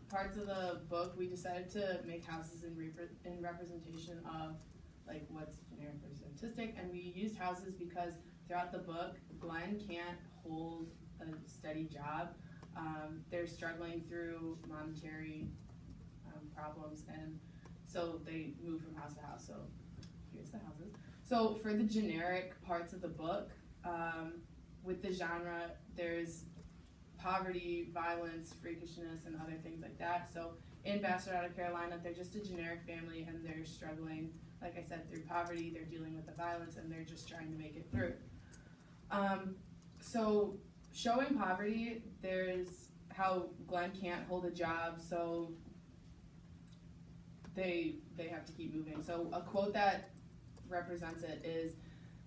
parts of the book, we decided to make houses in representation of like what's generically statistic, and we used houses because throughout the book, Glenn can't hold a steady job. They're struggling through monetary problems, and so they move from house to house. So here's the houses. So for the generic parts of the book, with the genre, there's poverty, violence, freakishness, and other things like that. So in Bastard Out of Carolina, they're just a generic family, and they're struggling, like I said, through poverty. They're dealing with the violence, and they're just trying to make it through. So showing poverty, there's how Glenn can't hold a job, so they have to keep moving. So a quote that represents it is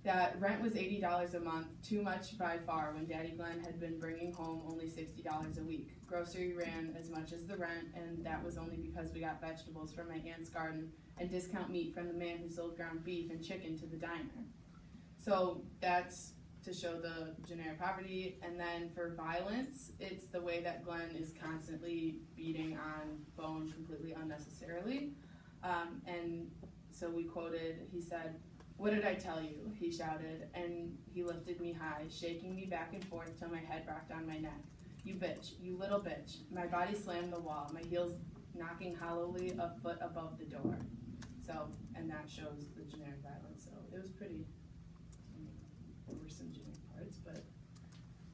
that rent was $80 a month, too much by far, when Daddy Glenn had been bringing home only $60 a week. Grocery ran as much as the rent, and that was only because we got vegetables from my aunt's garden and discount meat from the man who sold ground beef and chicken to the diner. So that's to show the generic poverty. And then for violence, it's the way that Glenn is constantly beating on Bone completely unnecessarily. And so we quoted, he said, "What did I tell you?" he shouted, and he lifted me high, shaking me back and forth till my head rocked on my neck. "You bitch, you little bitch." My body slammed the wall, my heels knocking hollowly a foot above the door. So, and that shows the generic violence. So it was pretty, there were some generic parts, but.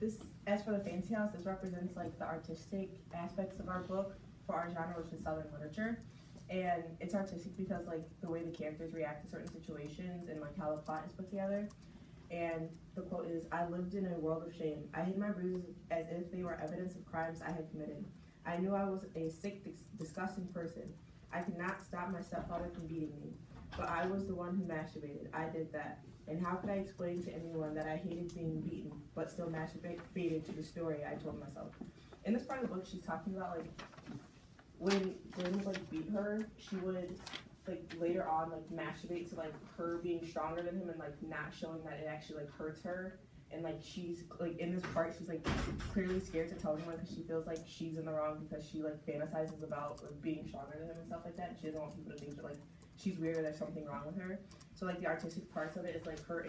This, as for the fancy house, this represents like the artistic aspects of our book for our genre, which is Southern literature. And it's artistic because like the way the characters react to certain situations and like how the plot is put together. And the quote is, "I lived in a world of shame. I hid my bruises as if they were evidence of crimes I had committed. I knew I was a sick, disgusting person. I could not stop my stepfather from beating me. But I was the one who masturbated. I did that. And how could I explain to anyone that I hated being beaten, but still masturbated to the story I told myself?" In this part of the book, she's talking about like when Glenn would like beat her, she would like later on like masturbate to like her being stronger than him and like not showing that it actually like hurts her. And like she's like in this part, she's like clearly scared to tell anyone because she feels like she's in the wrong because she like fantasizes about like being stronger than him and stuff like that. And she doesn't want people to think that like she's weird or there's something wrong with her. So like the artistic parts of it is like her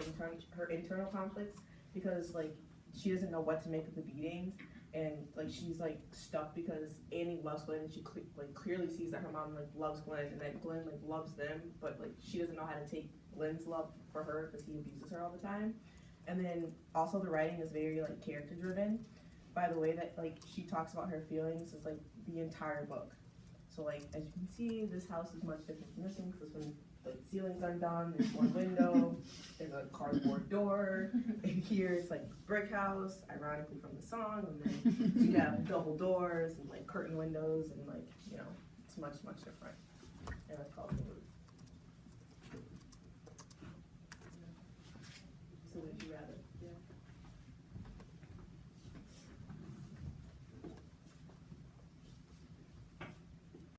internal conflicts because like she doesn't know what to make of the beatings. And like she's like stuck because Annie loves Glenn and she like clearly sees that her mom like loves Glenn and that Glenn like loves them, but like she doesn't know how to take Glenn's love for her because he abuses her all the time. And then also the writing is very like character driven by the way that like she talks about her feelings is like the entire book. So like as you can see, this house is much different from this one because when the ceilings are done, there's one window, there's a cardboard door, and here it's like brick house, ironically from the song, and then you have double doors and like curtain windows and like, you know, it's much, much different. And that's called the roof.